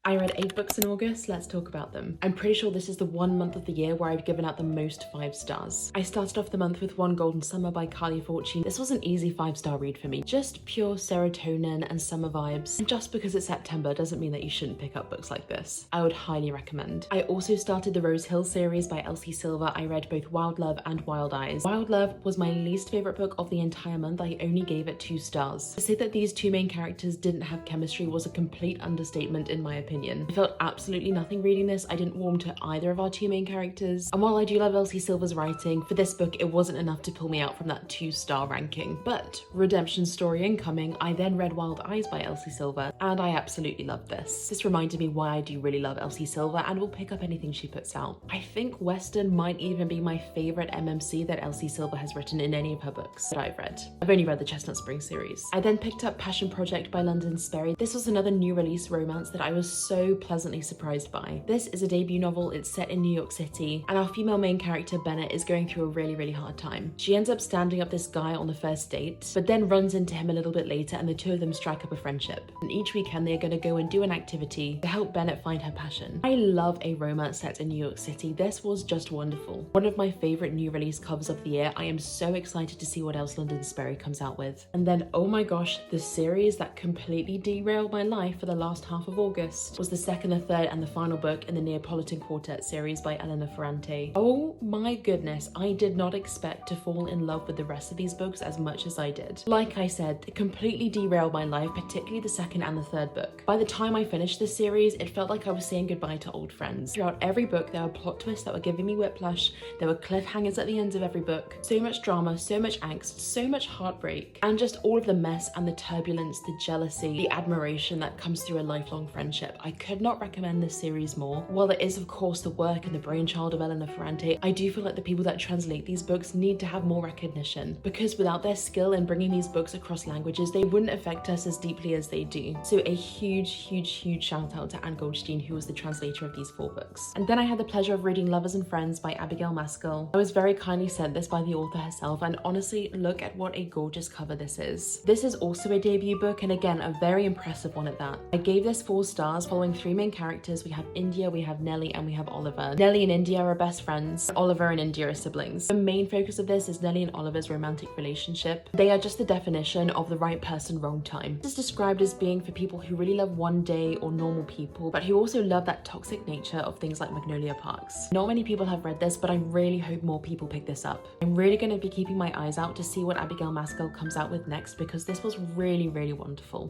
I read 8 books in August, let's talk about them. I'm pretty sure this is the one month of the year where I've given out the most 5 stars. I started off the month with One Golden Summer by Carly Fortune. This was an easy 5-star read for me. Just pure serotonin and summer vibes. And just because it's September doesn't mean that you shouldn't pick up books like this. I would highly recommend. I also started the Rose Hill series by Elsie Silver. I read both Wild Love and Wild Eyes. Wild Love was my least favorite book of the entire month. I only gave it 2 stars. To say that these two main characters didn't have chemistry was a complete understatement in my opinion. I felt absolutely nothing reading this. I didn't warm to either of our two main characters. And while I do love Elsie Silver's writing, for this book it wasn't enough to pull me out from that 2-star ranking. But redemption story incoming, I then read Wild Eyes by Elsie Silver and I absolutely loved this. This reminded me why I do really love Elsie Silver and will pick up anything she puts out. I think Western might even be my favorite MMC that Elsie Silver has written in any of her books that I've read. I've only read the Chestnut Spring series. I then picked up Passion Project by London Sperry. This was another new release romance that I was so pleasantly surprised by. This is a debut novel, it's set in New York City, and our female main character Bennett is going through a really hard time. She ends up standing up this guy on the first date, but then runs into him a little bit later and the two of them strike up a friendship. And each weekend they're going to go and do an activity to help Bennett find her passion. I love a romance set in New York City. This was just wonderful. One of my favorite new release covers of the year. I am so excited to see what else London Sperry comes out with. And then, oh my gosh, the series that completely derailed my life for the last half of August was the second, the third and the final book in the Neapolitan Quartet series by Elena Ferrante. Oh my goodness, I did not expect to fall in love with the rest of these books as much as I did. Like I said, it completely derailed my life, particularly the second and the third book. By the time I finished this series, it felt like I was saying goodbye to old friends. Throughout every book, there were plot twists that were giving me whiplash, there were cliffhangers at the ends of every book, so much drama, so much angst, so much heartbreak, and just all of the mess and the turbulence, the jealousy, the admiration that comes through a lifelong friendship. I could not recommend this series more. While it is of course the work and the brainchild of Elena Ferrante, I do feel like the people that translate these books need to have more recognition, because without their skill in bringing these books across languages, they wouldn't affect us as deeply as they do. So a huge shout out to Anne Goldstein, who was the translator of these 4 books. And then I had the pleasure of reading Lovers and Friends by Abigail Maskell. I was very kindly sent this by the author herself, and honestly, look at what a gorgeous cover this is. This is also a debut book, and again, a very impressive one at that. I gave this 4 stars following 3 main characters. We have India, we have Nellie, and we have Oliver. Nellie and India are best friends. Oliver and India are siblings. The main focus of this is Nellie and Oliver's romantic relationship. They are just the definition of the right person, wrong time. This is described as being for people who really love one day or normal people, but who also love that toxic nature of things like Magnolia Parks. Not many people have read this, but I really hope more people pick this up. I'm really going to be keeping my eyes out to see what Abigail Maskell comes out with next, because this was really wonderful.